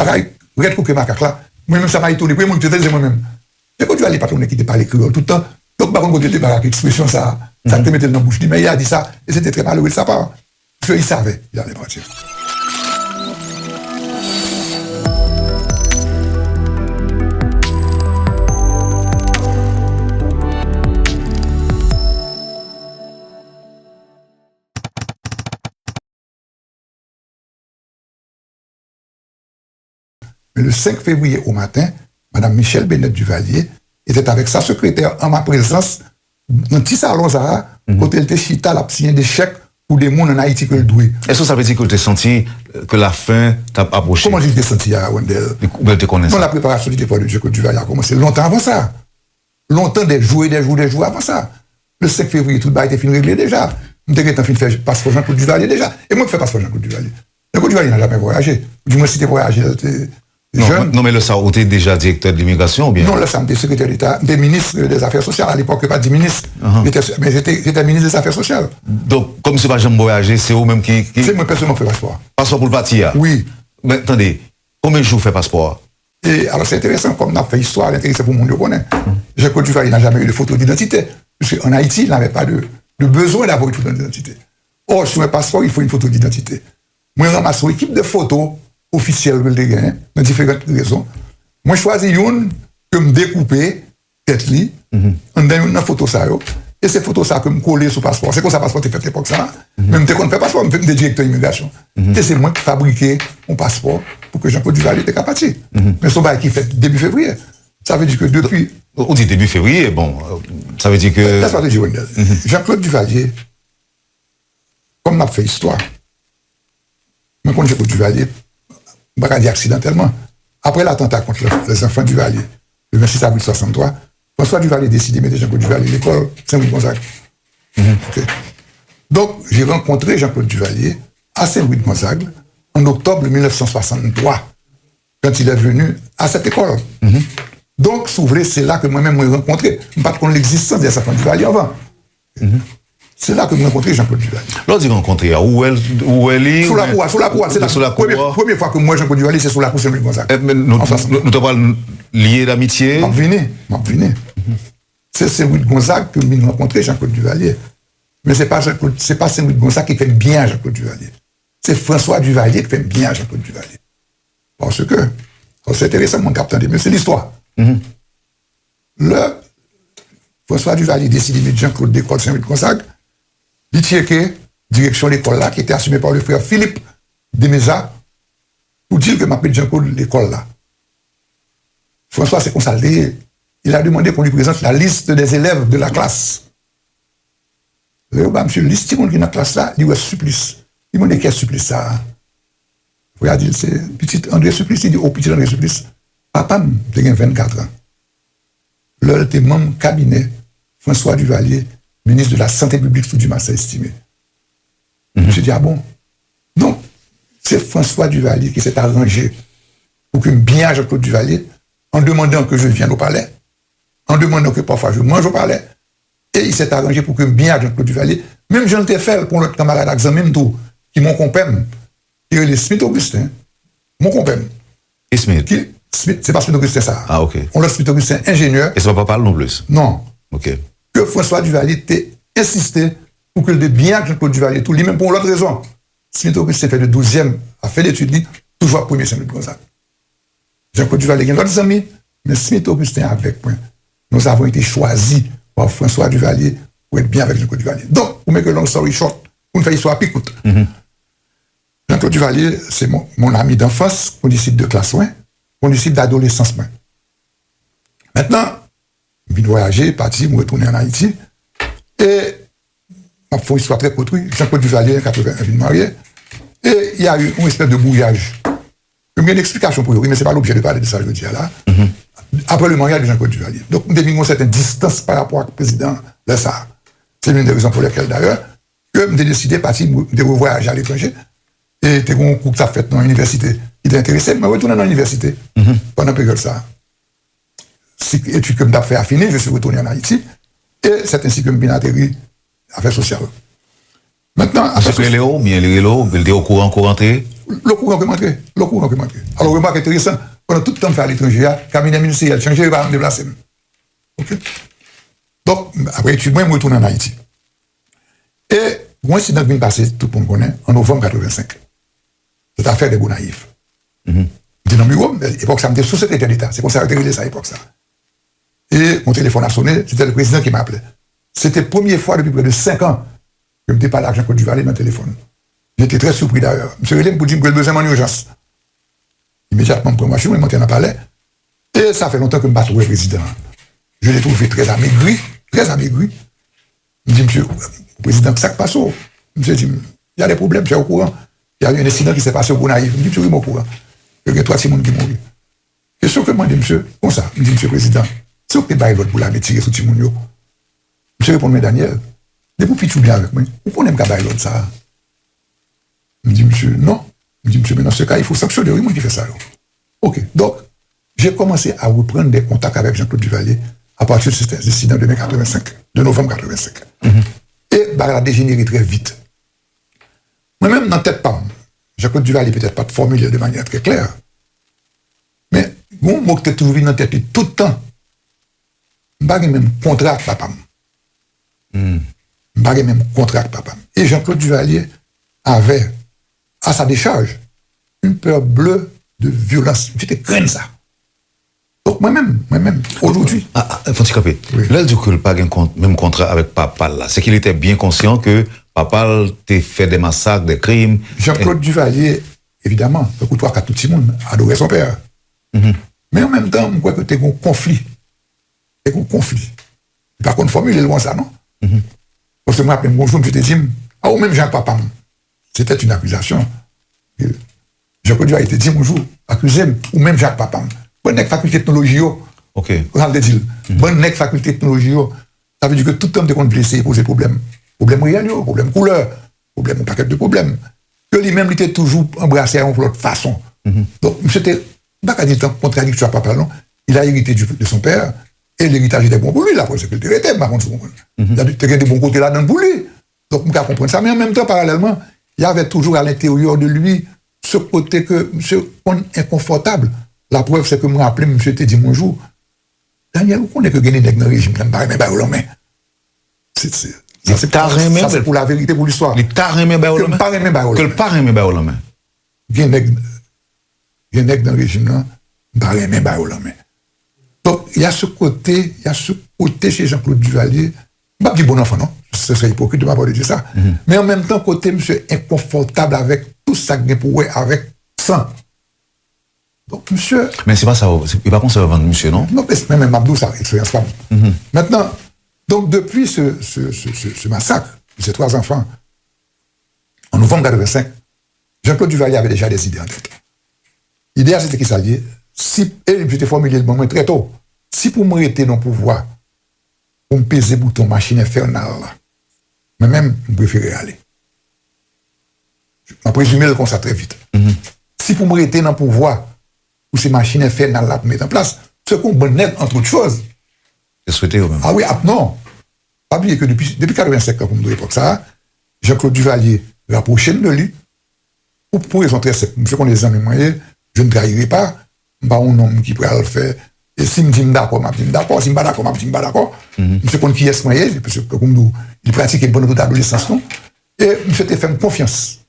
Pareil, red cook et macaque là. Moi-même, ça m'a étonné. Moi, je te disais moi-même. Et quand tu vas les patrons qui te parlent créole tout le temps, donc, par contre, quand tu te parles avec l'expression, ça te mettait dans la bouche. Mais il a dit ça, et c'était très malheureux de sa part. Parce qu'il savait, il allait partir. Mais le 5 février au matin, Mme Michel Bennett Duvalier était avec sa secrétaire en ma présence dans un petit salon Zara, quand elle était chita, la signé des chèques pour des gens en Haïti que le doué. Est-ce que ça veut dire que tu as senti que la fin t'a approché? Comment j'ai senti à Wendell? Non, la préparation du dépôt de Djeko Duvalier a commencé longtemps avant ça. Longtemps, des jours avant ça. Le 5 février, tout le bail était fini réglé déjà. Je suis en train de faire passeport Jean-Claude Duvalier déjà. Et moi, je fais passeport Jean-Claude Duvalier. Jean-Claude Duvalier n'a jamais voyagé. Du moins, si tu voyagé, non, mais le ça, tu es déjà directeur de l'immigration ou bien? Non, là, ça me dit secrétaire d'État, des ministres des Affaires sociales. À l'époque, pas dit ministre, mais j'étais ministre des Affaires sociales. Donc, comme c'est pas jamais voyager, c'est vous même qui... C'est moi personnellement qui fais passeport. Passeport pour le partir? Oui. Mais attendez, combien de jours fait passeport? Et alors, c'est intéressant, comme on a fait histoire, intéressant pour le monde le connaît. Jean-Claude Duvalier n'a jamais eu de photo d'identité. Parce qu'en Haïti, il n'avait pas de besoin d'avoir une photo d'identité. Or, sur un passeport, il faut une photo d'identité. Moi, je ramasse une équipe de photos officielles que j'ai gagnées, dans différentes raisons. Moi, je choisis une que me découper, tête-li, en donne une photo ça, et ces photos ça que me coller sur le passeport. C'est comme ça le passeport est fait à l'époque ça. Même dès qu'on fait passeport, je fais des directeurs d'immigration. Et c'est moi qui fabriquais mon passeport pour que Jean-Claude Duvalier était capable. Mais son bail qui fait début février. Ça veut dire que depuis... On dit début février, bon, ça veut dire que... Laisse-moi te dire, Wendell. Jean-Claude Duvalier, comme on a fait histoire, mais quand Jean-Claude Duvalier, on va dire accidentellement, après l'attentat contre les enfants Duvalier, le 26 avril 63, François Duvalier a décidé de mettre Jean-Claude Duvalier à l'école Saint-Louis-Gonzague. Okay. Donc, j'ai rencontré Jean-Claude Duvalier à Saint-Louis-Gonzague en octobre 1963, quand il est venu à cette école. Donc, si vous voulez, c'est là que moi-même je l'ai rencontré. Je ne sais pas de l'existence des enfants Duvalier avant. C'est là que je rencontré Jean-Claude Duvalier. Lorsque vous rencontrez, où elle est? Sous la cour, c'est la première fois que moi, Jean-Claude Duvalier, c'est sous la cour Saint-Louis-Gonzague. Nous devons lier d'amitié. M'en c'est Saint-Louis-Gonzague que j'ai rencontré Jean-Claude Duvalier. Mais ce n'est pas Saint-Louis-Gonzague qui fait bien Jean-Claude Duvalier. C'est François Duvalier qui fait bien Jean-Claude Duvalier. Parce que, c'est intéressant, mon capitaine, mais c'est l'histoire. François Duvalier décide de mettre Jean-Claude d'école Saint-Louis-Gonzague. Il tient direction de l'école là, qui était assumée par le frère Philippe Demeza, pour dire que m'a Jean-Claude l'école là. François s'est consulté, il a demandé qu'on lui présente la liste des élèves de la classe. Le monsieur, liste qui est dans la classe là, il dit, Supplice. Il m'a dit, qu'est-ce que Supplice ça? Il a dit, c'est petit André Supplice. Il dit, oh, petit André Supplice. Papa, il a 24 ans. Là, il était membre cabinet, François Duvalier, ministre de la Santé publique sous Dumas, estimé. J'ai dit, ah bon? Donc, c'est François Duvalier qui s'est arrangé pour que bien Jean-Claude Duvalier, en demandant que je vienne au palais, en demandant que parfois je mange au palais, et il s'est arrangé pour que bien Jean-Claude Duvalier, même Jean Teffel, pour notre camarade Axamen tout, qui m'ont compème, qui est le Smith Augustin, mon compème. Et Smith? C'est pas Smith Augustin ça. Ah, ok. On l'a Smith Augustin ingénieur. Et ça va pas parler non plus? Non. Ok. Que François Duvalier t'ait insisté pour que le bien Jean-Claude Duvalier, tout, lui même pour l'autre raison. Smith Augustin fait le 12e, a fait l'étude, toujours premier Saint-Louis-Gonzague. Jean-Claude Duvalier, il y a d'autres amis, mais Smith Augustin avec moi. Nous avons été choisis par François Duvalier pour être bien avec Jean-Claude Duvalier. Donc, pour mettre long story short, pour nous faire histoire picoute. Jean-Claude Duvalier, c'est mon ami d'enfance, mon disciple de classe 1, mon disciple d'adolescence. Maintenant, je viens voyager, partir, me retourner en Haïti, et ma foi histoire très courte, Jean-Claude Duvalier, en 81, vient marié, et il y a eu une espèce de brouillage. Je me une explication pour lui, mais ce n'est pas l'objet de parler de ça, je veux dire là. Après le mariage de Jean-Claude Duvalier. Donc, nous devons une certaine distance par rapport au président de ça. C'est l'une des raisons pour lesquelles, d'ailleurs, que j'ai décidé de partir, de voyager à l'étranger, et c'était un cours que ça fait dans l'université. Il était intéressé, mais retourné dans l'université pendant la période ça. Et puis, comme j'ai fait affiner, je suis retourné en Haïti, et c'est ainsi que je suis atterri à affaires sociales. Maintenant, c'est que Léo, bien Léo, il était au courant, couranté? le courant peut m'entrer. Alors, remarque intéressant, pendant tout le temps, faire à l'étranger, cabinet ministériel, changer, il va me déplacer. OK? Donc, après, moi, je retourne en Haïti. Et, un incident qui vient passer, tout le monde connaît, en novembre 85. C'est affaire des bons naïfs. Je dis non, mais à l'époque, ça me dit sous-secrétaire d'État. C'est comme ça que j'ai ça à l'époque, ça. Et mon téléphone a sonné, c'était le président qui m'appelait. C'était la première fois depuis près de 5 ans que je me dis pas l'argent Côte d'Ivoire dans le téléphone. J'étais très surpris d'ailleurs. M. Relem pour dire que j'ai besoin en urgence. Immédiatement, pour moi, je suis monté dans le palais. Et ça fait longtemps que je me bats le président. Je l'ai trouvé très amaigri. Je me dis, monsieur, le président, ça passe où? Monsieur dit, il y a des problèmes, je suis au courant. Il y a eu un incident qui s'est passé au Gonaïf. Je me dis, monsieur, il est au courant. Il y a 3 Simon qui mourent. Et ce que moi, je dis, monsieur, comme ça, je me dis, monsieur le président, c'est que tu l'autre pour la tirer sous Timounio. Monsieur répond, mais Daniel, depuis que tu bien avec moi, vous prenez me l'autre ça. Je me dis, monsieur, non. Je me dis, monsieur, mais dans ce cas, il faut sanctionner. Oui, moi qui fais ça. OK. Donc, j'ai commencé à reprendre des contacts avec Jean-Claude Duvalier à partir de cet incident de novembre 85. Et la a dégénéré très vite. Moi-même, dans la tête, pas. Jean-Claude Duvalier peut-être pas formulé de manière très claire. Mais, bon, moi, qui toujours vu dans la tête tout le temps, je n'ai pas même contrat avec papa. Je n'ai pas même contrat avec papa. Et Jean-Claude Duvalier avait, à sa décharge, une peur bleue de violence. J'étais craint ça. Donc moi-même, aujourd'hui... Faut-il caper. Là, du coup, il n'a pas même contrat avec papa, là. C'est qu'il était bien conscient que papa t'a fait des massacres, des crimes. Jean-Claude Duvalier, évidemment, le couteau à tout le monde, adorait son père. Mais en même temps, je crois que tu as un conflit. Par contre, formule est loin ça, non? Parce que moi, après, bonjour, je te dis, ou même Jean-Papa. C'était une accusation. Jean-Claude Duvalier te dit bonjour, accusé, ou même Jacques Papa. Bonne faculté de technologie, OK. Bonne faculté de technologie, ça veut dire que tout homme de compte blessé pose des problèmes. Problème réel, problème couleur, problème, un paquet de problèmes. Que lui-même, il était toujours embrassé à une autre façon. Donc, c'était pas dit contradictoire, papa, non. Il a hérité de son père, et l'héritage était bon pour lui, la sécurité était, par contre, il y a des bons côtés là-dedans pour lui. Donc, on peut comprendre ça. Mais en même temps, parallèlement, il y avait toujours à l'intérieur de lui ce côté que monsieur est inconfortable. La preuve, c'est que moi, appelé, monsieur te dit bonjour. Daniel, vous connaissez que gagner dans le régime, je ne sais pas, mais c'est pour la vérité, pour l'histoire. Les taremé baoulomé. Que le paremé baoulomé. Gagner dans le régime, là, paremé baoulomé. Donc, il y a ce côté chez Jean-Claude Duvalier, pas dit bon enfant, non? Ce serait hypocrite de ma part de dire ça. Mais en même temps, côté monsieur inconfortable avec tout ça que pour avec sang. Donc, monsieur. Mais c'est pas ça, il va pas se revendre, monsieur, non? Non, mais même Abdou, ça, expérience pas. Maintenant, donc, depuis ce massacre de ces 3 enfants, en novembre 85, Jean-Claude Duvalier avait déjà des idées en tête. L'idée, c'était qu'il s'alliait. Et j'étais formulé le moment très tôt. Si pour me rester dans le pouvoir, pour me peser le bouton machine infernale, moi-même, je préférais aller. Je vais présumer le constat très vite. Si pour me rester dans le pouvoir, pour ces machines infernales là pour mettre en place, ce qu'on bonnet entre autres choses. C'est souhaité ou même? Ah oui, non. Pas oublier que depuis 85 ans, comme nous l'époque ça, Jean-Claude Duvalier rapproché de lui, pour raison très simple. Monsieur qu'on les amis moyens, je ne trahirai pas, pas un homme qui pourrait le faire. Et si je me dis d'accord, je me dis d'accord. Si je ne suis pas d'accord, je me dis pas d'accord. Monsieur qu'on qui est moyen, parce que comme nous, il pratique une bonne toute adolescence, non? Et monsieur t'a fait confiance.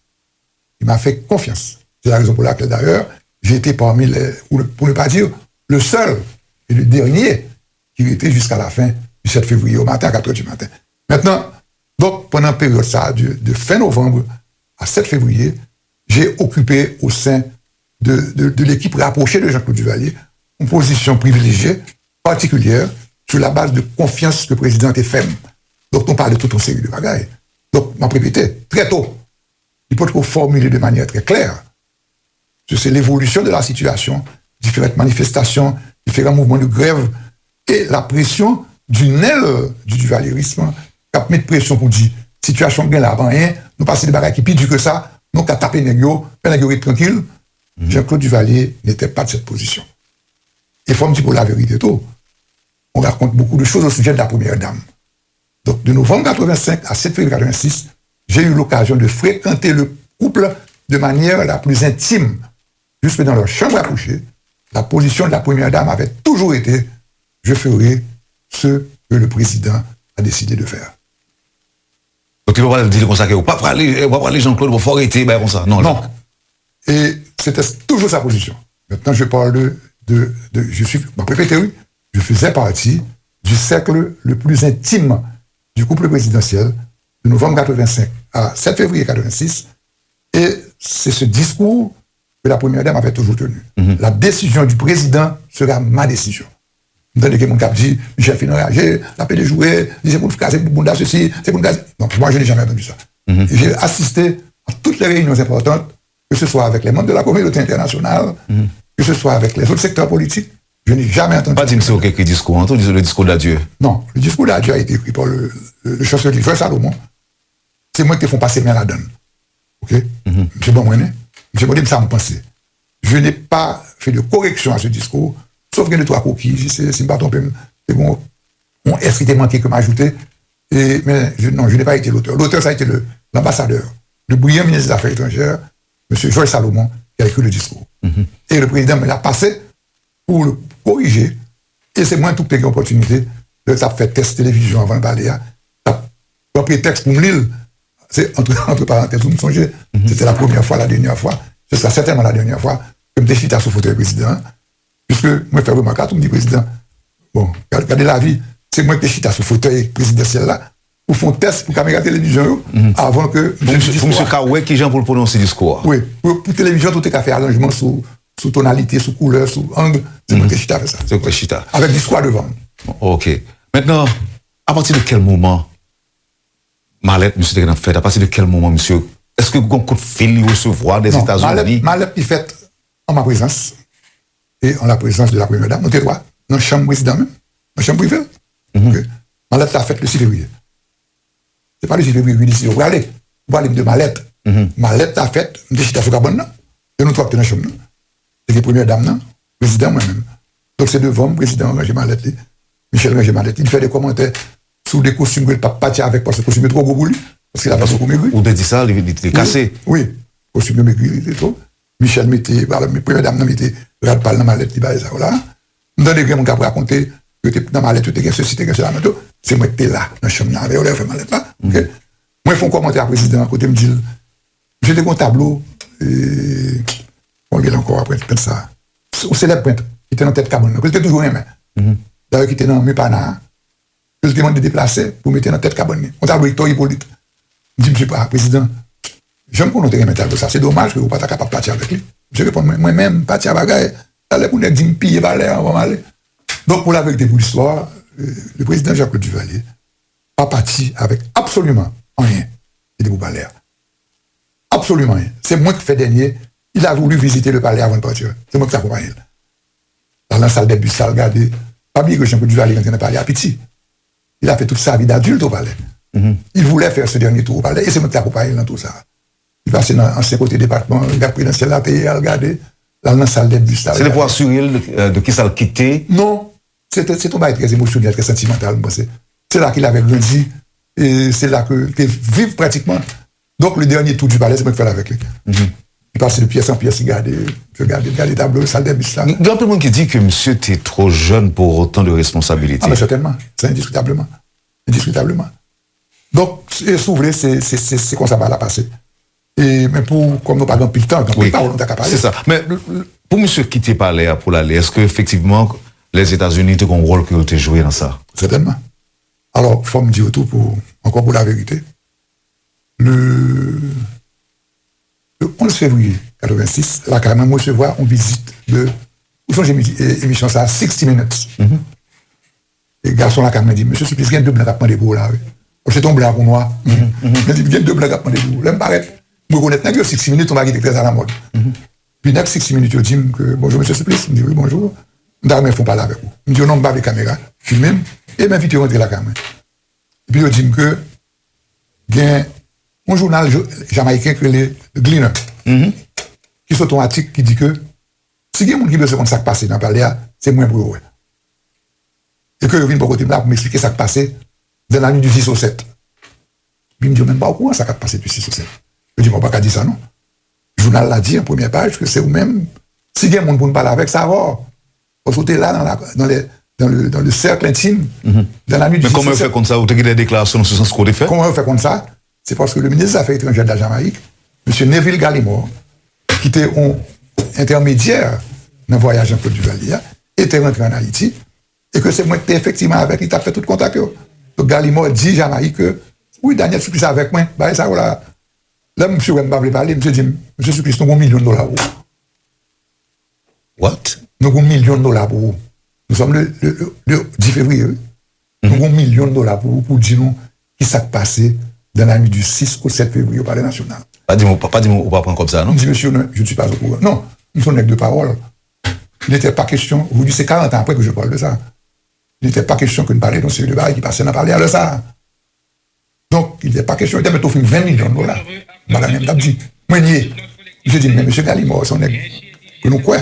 Il m'a fait confiance. C'est la raison pour laquelle, d'ailleurs, j'ai été parmi les, pour ne pas dire, le seul et le dernier qui était jusqu'à la fin du 7 février au matin, à 4h du matin. Maintenant, donc, pendant la période ça, de fin novembre à 7 février, j'ai occupé au sein de l'équipe rapprochée de Jean-Claude Duvalier une position privilégiée, particulière, sur la base de confiance que le président était fait. Donc, on parle de toute une série de bagailles. Donc, m'a répété, très tôt, il peut être formulé de manière très claire. C'est l'évolution de la situation, différentes manifestations, différents mouvements de grève, et la pression d'une aile du duvalierisme, qui a mis de pression pour dire, situation bien là, rien, nous passons des bagailles qui pire que ça, nous qu'à taper négio, négio tranquille. Jean-Claude Duvalier n'était pas de cette position. Et il faut me dire pour la vérité tout, on raconte beaucoup de choses au sujet de la première dame. Donc, de novembre 85 à 7 février 86, j'ai eu l'occasion de fréquenter le couple de manière la plus intime, jusque dans leur chambre à coucher, la position de la première dame avait toujours été « je ferai ce que le président a décidé de faire ». Donc il ne va pas dire comme ça que vous ne pouvez pas parler Jean-Claude, vous faut arrêter, comme ça. Non. Non. Et c'était toujours sa position. Maintenant, je parle je suis, pour répéter, oui, je faisais partie du cercle le plus intime du couple présidentiel de novembre 85 à 7 février 86. Et c'est ce discours que la première dame avait toujours tenu. La décision du président sera ma décision. Dans lesquels mon cap dit, Michel Fin enragé, la paix de jouer, c'est pour nous casser pour Bunda ceci, c'est pour nous casser. Donc, moi, je n'ai jamais entendu ça. J'ai assisté à toutes les réunions importantes, que ce soit avec les membres de la communauté internationale, que ce soit avec les autres secteurs politiques. Je n'ai jamais entendu. Pas dire que quelques discours, on dit le discours d'adieu. Non, le discours d'adieu a été écrit par le chancelier Georges Salomon. C'est moi qui font passer bien la donne. OK? Monsieur Bonmoine, monsieur Bonmoine, ça me pensait. Je n'ai pas fait de correction à ce discours, sauf qu'il y a deux, trois coquilles. Si je ne me pas trompé, c'est bon. On est-ce qu'il manqué que m'ajouter. Mais je n'ai pas été l'auteur. L'auteur, ça a été l'ambassadeur, le brillant ministre des Affaires étrangères, monsieur Georges Salomon, qui a écrit le discours. Et le président me l'a passé pour le corriger. Et c'est moi tout payé opportunité de faire test télévision avant de parler. Un prétexte pour me lire. C'est entre parenthèses, vous me songez. C'était la première fois, la dernière fois. Ce sera certainement la dernière fois que je me déchite à ce fauteuil président. Puisque moi, je fais remarquer, tout me dit président. Bon, regardez la vie. C'est moi qui déchite à ce fauteuil présidentiel là. Pour faire un test pour caméra télévision avant que. Pour M. Kaoué, qui j'en pour prononcer le discours. Oui, pour télévision, tout est qu'à faire arrangement sous tonalité, sous couleur, sous angle. C'est moi qui déchite à faire ça. C'est quoi Chita? Avec discours devant. Ok. Maintenant, à partir de quel moment Mallette, monsieur, a fait? À partir de quel moment, monsieur? Est-ce que vous avez un coup de fil recevoir des États-Unis? Mallette, il fait en ma présence et en la présence de la première dame. Nous sommes trois, dans la chambre président même, dans la chambre privée. Okay. Mallette l'a fait le 6 février. C'est pas le 6 février, ici, vous allez de Mallette. Mallette l'a fait, je suis dans ce cabane, et nous trois dans la chambre. C'est la première dame, président moi-même. Donc c'est devant le président Ranger Mallette, Michel Ranger Mallette. Il fait des commentaires sur des costumes que le papa partit avec parce que le costume est trop gros pour lui. Parce qu'il a beaucoup maigri. Ou de dire ça, il était cassé. Oui, le costume maigri, il était trop. Michel mettait, mes premières dames mettait, regarde pas dans ma lettre, il va ça, voilà. Dans les gars, mon cap raconter que dans ma lettre, tu es ceci, tu es cela, c'est moi qui étais là, dans la chambre, avec on fait ma lettre là. Moi, je fais un commentaire à président, à côté, me dit, j'étais un tableau, et on regarde encore après, je pense ça. Au célèbre peintre, qui était dans tête cabane, que j'étais toujours aimé. D'ailleurs, qui était dans mes panas, que je demande de déplacer pour mettre dans tête cabane. On tableau Victor Hippolyte. Je dis, monsieur le président, j'aime qu'on ait un métal de ça. C'est dommage que vous ne soyez pas capable de partir avec lui. Je réponds, moi-même, partir avec lui, d'aller pour nous dire, piller, balai, on va aller. Donc, pour la vérité, pour l'histoire, le président Jacques-Claude Duvalier n'a pas parti avec absolument rien de pour balai. Absolument rien. C'est moi qui fais dernier. Il a voulu visiter le palais avant de partir. C'est moi qui l'accompagne. Dans la salle des bus, ça a regardé. Pas bien que Jean-Claude Duvalier quand il a parlé à petit. Il a fait toute sa vie d'adulte au palais. Il voulait faire ce dernier tour au palais et c'est moi qui l'accompagne dans tout ça. Il passait dans l'ancien côté département, le gars présidentiel l'a payé à regarder, dans la salle des bus. C'est pour assurer de qui ça le quittait? Non, c'est un bail très émotionnel, très sentimental. C'est là qu'il avait grandi et c'est là qu'il vit pratiquement. Donc le dernier tour du palais, c'est moi qui fais avec lui. Il passait de pièce en pièce, il regardait les tableaux, la salle des bus là. Il y a plein de monde qui dit que monsieur était trop jeune pour autant de responsabilités. Ah, mais certainement, c'est indiscutablement. Indiscutablement. Donc, s'ouvrir, c'est comme ça va la passer. Mais comme nous parlons plus de temps, oui, c'est ça. Mais pour monsieur quitter palais pour l'aller, est-ce qu'effectivement les États-Unis ont un rôle qu'ils ont joué dans ça? Certainement. Alors, il faut me dire tout encore pour la vérité. Le 11 février 86, là, quand même, recevoir une visite de. Où sont j'ai mis émission ça? 60 Minutes. Et le garçon là, quand même, dit, monsieur Supplice, il y a deux blancs à prendre des beaux là. C'est ton blanc pour moi. Il y a deux blancs à prendre des beaux. Là, me paraît, je reconnais que 60 minutes, on va quitter très à la mode. Puis, dans 60 minutes, je dis que bonjour, monsieur Supplice. Il me dit oui, bonjour. D'ailleurs, il faut parler avec vous. Il me dit non, je vais avec la caméra, filmer, et m'invite à rentrer la caméra. Et puis, je dis que il y a un journal jamaïcain qui est le Gleaner, qui sort un article qui dit que si il y a des gens qui veulent se rendre ça qui passe dans le palais, c'est moins pour eux. Et que je viens pour côté là pour m'expliquer ça qui passe dans la nuit du 6 au 7. Puis il me dit même pas au courant ça qui passe du 6 au 7. Je dis, moi, pas qu'à dire ça, non. Le journal l'a dit en première page que c'est vous-même. Si il y a un monde pour nous parler avec, ça va. Parce que tu es là dans le cercle intime, dans la nuit du Mais comment on fait comme ça? Vous avez des déclarations sur ce sens qu'on fait? Comment on fait comme ça? C'est parce que le ministre des Affaires étrangères de la Jamaïque, M. Neville Gallimore, qui était un intermédiaire dans le voyage en Côte d'Ivoire, était rentré en Haïti, et que c'est moi qui étais effectivement avec, il t'a fait tout contact. Donc Gallimore dit à Jamaïque que, oui, Daniel Sucris avec moi, bah, ça, voilà. Là, M. Wemba veut parler, M. dit, M. Sucris, nous avons $1 million. What? Nous avons $1 million pour vous. Nous sommes le 10 février. Nous avons $1 million pour vous, pour dire nous qui s'est passé dans la nuit du 6 au 7 février au Palais National. Pas dire, on va prendre comme ça, non? Je dis, monsieur, je ne suis pas au courant. Non, nous sommes de parole. Il n'était pas question, aujourd'hui, c'est 40 ans après que je parle de ça. Il n'était pas question que nous parlions d'un série de bail qui passait à parler à ça. Donc, il n'était pas question, il était plutôt $20 millions. Madame M. dit, moi, je dis, mais monsieur Gallimore, son nègre, que nous quoi?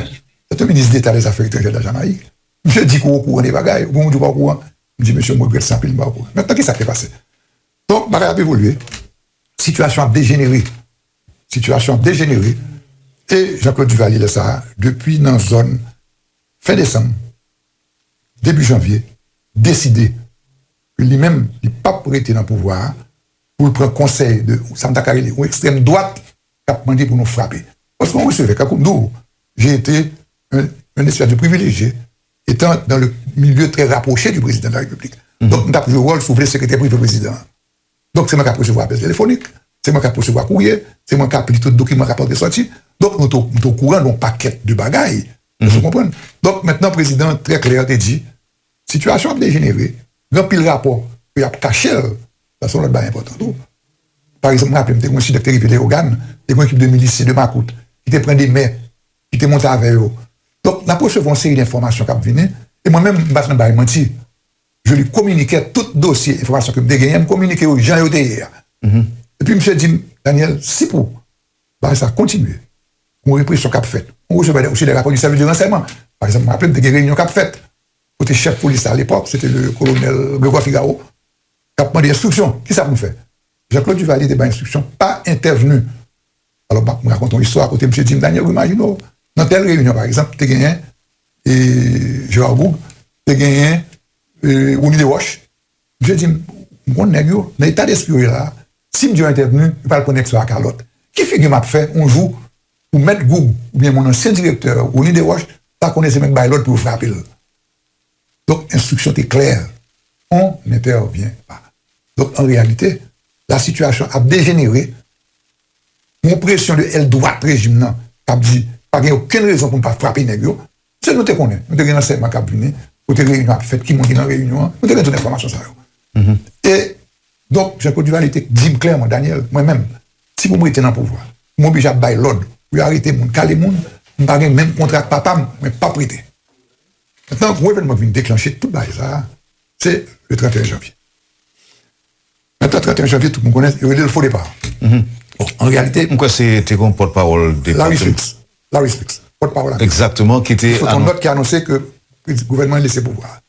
C'est un ministre d'État des Affaires étrangères de la Jamaïque. Je dis qu'on est au courant des bagailles, vous ne dites pas au courant. Je dis, monsieur, moi, je suis simplement au courant. Maintenant, qu'est-ce qui s'est passé? Donc, bagaille a évolué. Situation a dégénéré. Et Jean-Claude Duvalier, ça, depuis dans la zone fin décembre, début janvier, décidé que lui-même, il n'a pas prêté dans le pouvoir pour prendre conseil de Santa Carili, ou extrême droite, qui a demandé pour nous frapper. Parce qu'on recevait, comme nous, j'ai été un espèce de privilégié, étant dans le milieu très rapproché du président de la République. Donc, nous avons joué le rôle sous le secrétaire privé président. Donc, c'est moi qui ai recevoir appel téléphonique, c'est moi qui ai recevoir courrier, c'est moi qui ai appelé tout document qui a sorti. Donc, nous sommes au courant d'un paquet de bagailles. Vous comprenez? Donc, maintenant, le président, très clair, a dit, situation a dégénéré, grand pile rapport, il a caché, ça c'est l'autre important. Par exemple, je me suis dit que les organes, une équipe de miliciens de Macoute, qui te prend des mains, qui te monte avec eux. Donc, nous recevons une série d'informations qui viennent, et moi-même, je ne vais pas mentir. Je lui communiquais tout dossier, information que je gagné, je communiquais aux gens et hier. Et puis, monsieur dit, Daniel, si pour, ça continue. On répression cap fait. On recevait aussi des rapports du service de renseignement. Par exemple, je me rappelle des réunions cap fait. Côté chef de police à l'époque, c'était le colonel Grégoire Figaro, qui a demandé instruction. Qui ça vous fait? Jean-Claude Duvalier n'était pas instruction, pas intervenu. Alors, je me raconte une histoire à côté de M. Jim Daniel, vous imaginez, dans telle réunion, par exemple, tu as gagné Gérard Boug, tu as gagné Ouni de Roche. Je dis, mon nègre, dans l'état d'esprit là, si Dieu est intervenu, il ne va pas le connaître à Carlotte. Qui figure m'a fait un jour pour mettre Goug, ou bien mon ancien directeur, Ouni de Roche, ça connaissait même l'autre pour frapper. Donc, l'instruction est claire. On n'intervient pas. Donc, en réalité, la situation a dégénéré. Mon pression de elle droite régime, qui a dit, pas aucune raison pour ne pas frapper les nègres. C'est nous te connaissons. Nous te connaissons enseignement qui a venu, nous te réunion fait, qui monte dans la réunion, nous te connaissons toute l'information. Et donc, Jean-Claude Duvalier dit clairement, Daniel, moi-même, si vous mettez dans le pouvoir, vous m'obligez à bailler l'ordre, vous arrêtez mon caler mon, vous n'avez même contrat de papa, mais pas prêté. Maintenant, le événement qui vient déclencher tout ça, c'est le 31 janvier. Maintenant, le 31 janvier, tout le monde connaît, il y a eu le faux départ. Bon, en réalité. Pourquoi c'était comme porte-parole des Larry Fix, porte-parole. Exactement, qui était. C'est ton note qui a annoncé que le gouvernement est laissé pouvoir.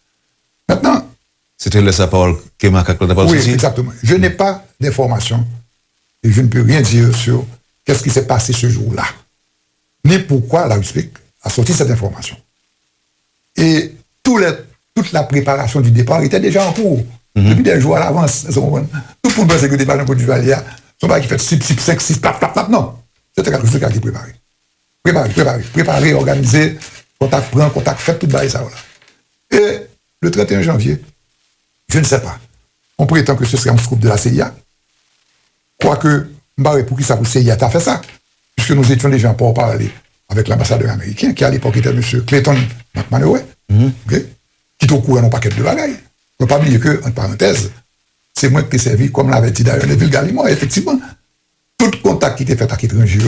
Maintenant. C'était laissé parole que Macaque n'a pas Oui, exactement. Je n'ai pas d'informations et je ne peux rien dire sur qu'est-ce qui s'est passé ce jour-là, ni pourquoi Larry Fix a sorti cette information. Et toute la préparation du départ était déjà en cours. Depuis des jours à l'avance. Tout le monde pense que le départ d'un Côte d'Ivoire, son pas qui fait 5, 6, plap. Non. C'était quelque chose qui a été préparé. Préparé, organisé, contact prend, contact fait, tout ça. Et le 31 janvier, je ne sais pas. On prétend que ce serait un scoop de la CIA. Quoique, pour qui ça pour CIA a fait ça? Puisque nous étions déjà pour parler avec l'ambassadeur américain, qui à l'époque était M. Clayton McManoway, qui est au courant d'un paquet de bagailles. Il ne faut pas oublier que, en parenthèse, c'est moi qui ai servi, comme l'avait dit d'ailleurs Neville Gallimore, effectivement, tout contact qui était fait avec l'étranger,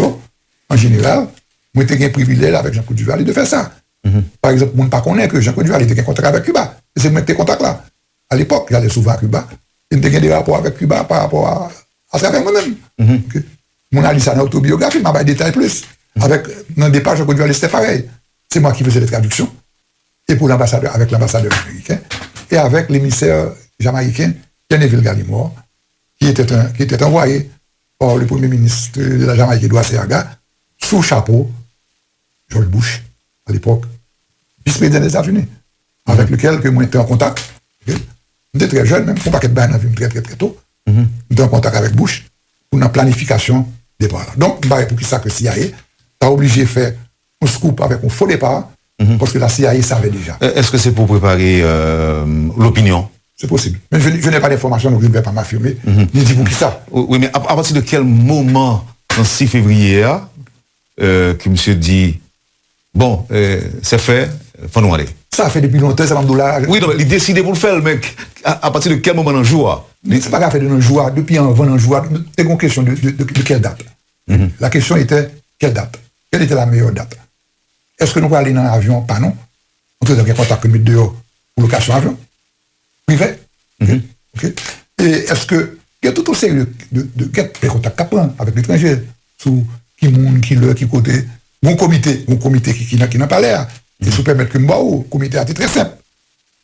en général, moi j'ai un privilège avec Jean-Claude Duvalier de faire ça. Par exemple, on ne pas connaît que Jean-Claude Duvalier était en contact avec Cuba. Et c'est moi qui ai contact là. À l'époque, j'allais souvent à Cuba, et j'ai des rapports avec Cuba par rapport à travers moi-même. Mon a lu ça dans l'autobiographie, m'a pas détaillé plus. Avec, dans des pages, Jean-Claude Duvalier, c'était pareil. C'est moi qui faisais les traductions. Et pour l'ambassadeur, avec l'ambassadeur américain, et avec l'émissaire jamaïcain, Neville Gallimore, qui était envoyé par le premier ministre de la Jamaïque, Edouard Seaga, sous chapeau, George Bush, à l'époque, vice-président des États-Unis, avec lequel que moi j'étais en contact. Okay? J'étais très jeune, même, pour pas qu'être dans très très très tôt. J'étais en contact avec Bush pour une planification des départ. Donc, pour qui ça que CIA t'as obligé de faire un scoop avec un faux départ, parce que la CIA savait déjà. Est-ce que c'est pour préparer l'opinion? C'est possible. Mais je n'ai pas d'informations, donc je ne vais pas m'affirmer. Ni dire pour qui ça. Oui, mais à partir de quel moment, en 6 février, que monsieur dit, bon, c'est fait, faut nous aller. Ça a fait depuis longtemps, ça va me Oui, donc, il décide pour le faire, le mec. À partir de quel moment dans le jour? C'est pas qu'à faire de nos jour, depuis avant dans le jour. C'est une question de quelle date. La question était, quelle date? Quelle était la meilleure date? Est-ce que nous pouvons aller dans l'avion? Pas non. On peut avoir contact avec dehors pour location avion. Privé. Okay. Et est-ce que il y a tout au sérieux de contact qu'à prendre avec l'étranger, sous qui monde, qui l'heure, qui côté. Bon comité qui n'a pas l'air. Et se permettre que moi, au comité a été très simple.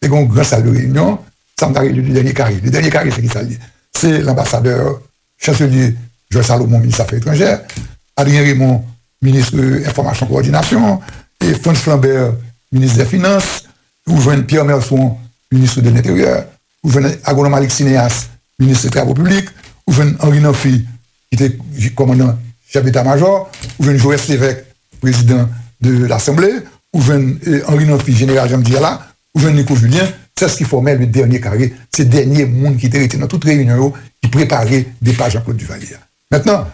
C'est une grande salle de réunion, ça me arrive du dernier carré. Le dernier carré, c'est qui ça dit? C'est l'ambassadeur, chancelier Georges Salomon, ministre des Affaires étrangères, Adrien Raymond, ministre de l'Information et Coordination, et Franz Flambert, ministre des Finances, ou jeune Pierre Merson, ministre de l'Intérieur, ou jeune Agolon Malik Sinéas, ministre des Travaux Publics, ou jeune Henri Nanfi, qui était commandant chef d'état-major, ou jeune Joël Sévèque, président de l'Assemblée, ou jeune Henri Nanfi, général Jean là, ou jeune Nico Julien, c'est ce qui formait le dernier carré, ces derniers mondes qui étaient dans toute réunion, qui préparaient des pages Jean-Claude Duvalier. Maintenant,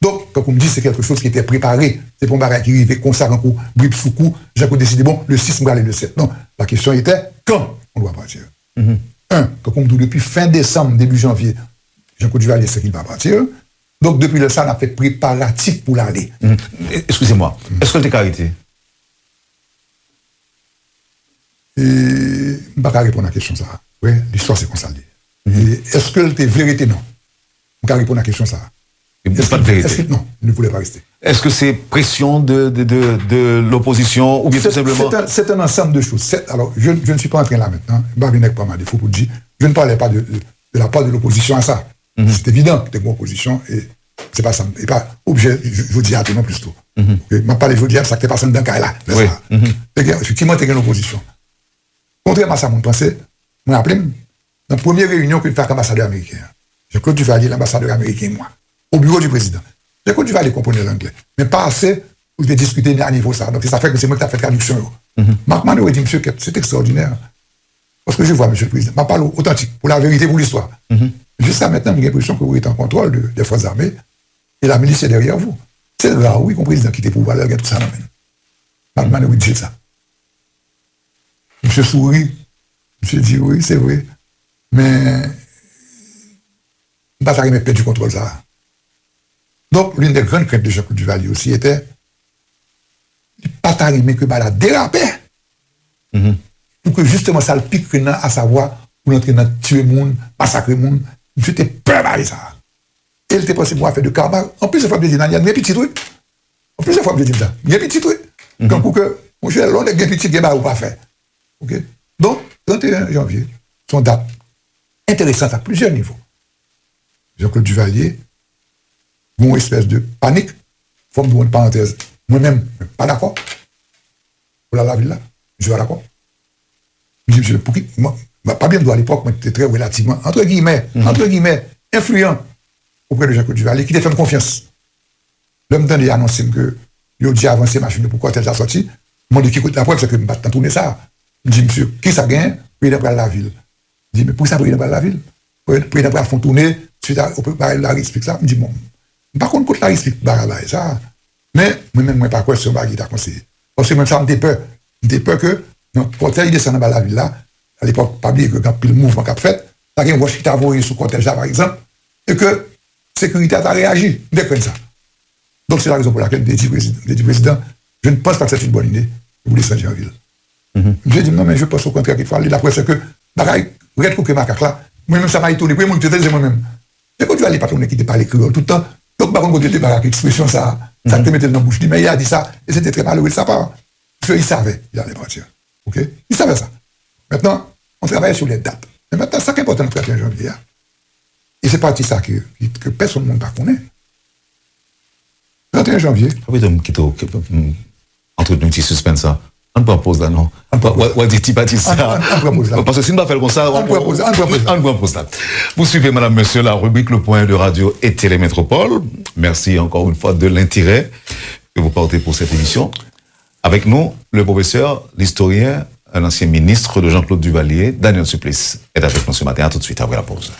donc, quand on me dit c'est quelque chose qui était préparé, c'est pour un qui arrivait comme ça, un coup, brip sous coup, Jean-Claude décidé, bon, le 6, on va aller le 7. Non, la question était quand on doit partir. Quand on me dit depuis fin décembre, début janvier, Jean-Claude Duvalier sait qu'il va partir. Donc, depuis le ça, on a fait préparatif pour l'aller. Excusez-moi, est-ce que tu as arrêté? Je ne peux pas répondre à la question ça. Oui, l'histoire c'est comme ça. Est-ce que c'est vérité? Non. Je ne peux pas répondre à la question ça. Pas de vérité. Non, il ne voulait pas rester. Est-ce que c'est pression de l'opposition ou bien tout simplement? C'est un ensemble de choses. Alors, je ne suis pas en train là maintenant. Je ne vais pas mal défaut pour dire. Je ne parlais pas de la part de l'opposition à ça. C'est évident que c'était une opposition et c'est pas ça. Et pas objet, je dis à tout non plus tôt. Je ne parle de je dis ça que tu pas ça dans le cas là. Effectivement, tu es une opposition. Contrairement à ça, mon pensée, je me rappelle, dans la première réunion que je fais avec l'ambassadeur américain, Jean-Claude Duvalier, l'ambassadeur américain, moi, au bureau du président. Jean-Claude Duvalier comprenait l'anglais, mais pas assez pour discuter à niveau ça. Donc, ça fait que c'est moi qui ai fait traduction. Marc Mano dit, monsieur, c'est extraordinaire. Parce que je vois, monsieur le président, je parle authentique, pour la vérité, pour l'histoire. Jusqu'à maintenant, j'ai l'impression que vous êtes en contrôle des forces armées et la milice est derrière vous. C'est rare, oui, qu'on président qui était pour pouvoir tout ça. Marc Mano dit ça. Monsieur sourit. Monsieur dit oui, c'est vrai. Mais pas arriver à perdre du contrôle ça. Donc, l'une des grandes craintes de Jean-Claude Duvalier aussi était pas arriver que la déraper. Pour que justement ça le pique à savoir pour entrer dans tuer le monde, massacrer le monde. Monsieur était préparé ça. Et il était passé pour faire de karma. En plus, il faut dire, il y a un petit truc. En plus, il faut dire ça. Il y a un petit truc. Quand pour que, mon cher, l'on est un petit débat ou pas fait. Okay? Donc, 31 janvier, son date intéressante à plusieurs niveaux. Jean-Claude Duvalier, une espèce de panique, forme de parenthèse. Moi-même, pas d'accord. Pour la ville là, je suis pas d'accord. Je dis, monsieur, pour qui? Moi, pas bien à l'époque, moi, j'étais très relativement, entre guillemets, influent auprès de Jean-Claude Duvalier, qui t'a fait confiance. L'homme donné a annoncé que il a déjà avancé machine pour cortège a sorti. Moi, je dis, écoute, la preuve, c'est que je ne vais pas tourner ça. Je dis, monsieur, qui ça gagne? Président pour la ville. Je dis, mais pour ça, président pour la ville? Président pour font tourner, suite à, la explique ça. Je dis, bon, par contre, la explique, ça. Mais, moi-même, moi, pas quoi sur qui t'a conseillé. Parce que même ça, on était peur. On était peur que, quand cortège descend dans la ville là, à l'époque, pas oublier que quand le mouvement qu'a fait, ça a une voix qui t'a envoyé sous cortège là, par exemple, et que la sécurité a réagi. Dès que ça. Donc, c'est la raison pour laquelle je dis, président, je ne pense pas que c'est une bonne idée de vous laisser en ville. J'ai dit, non, mais je pense au contraire qu'il faut aller. La preuve, c'est que, bagaille, red cook et macaque là, moi-même, ça m'a étonné. Puis, moi, je te dis, moi-même. Et quand tu vas aller patronner qui te parle créole tout le temps, donc, par contre, quand tu te parles expression, ça te mettait dans la bouche. Je dis, mais il a dit ça, et c'était très malheureux de sa part. Parce qu'il savait, il allait partir. OK? Il savait ça. Maintenant, on travaille sur les dates. Mais maintenant, ça qui est important le 31 janvier. Et c'est parti ça que personne ne connaît. 31 janvier. Oui, donc, entre nous, petit suspense, ça. On peut pause là, non? On dit typatis ça. Parce que si on ne va pas faire comme ça, on peut pause là. Vous suivez, madame, monsieur, la rubrique Le Point de Radio et Télémétropole. Merci encore une fois de l'intérêt que vous portez pour cette émission. Avec nous, le professeur, l'historien, un ancien ministre de Jean-Claude Duvalier, Daniel Supplice, est avec nous ce matin. À tout de suite après la pause.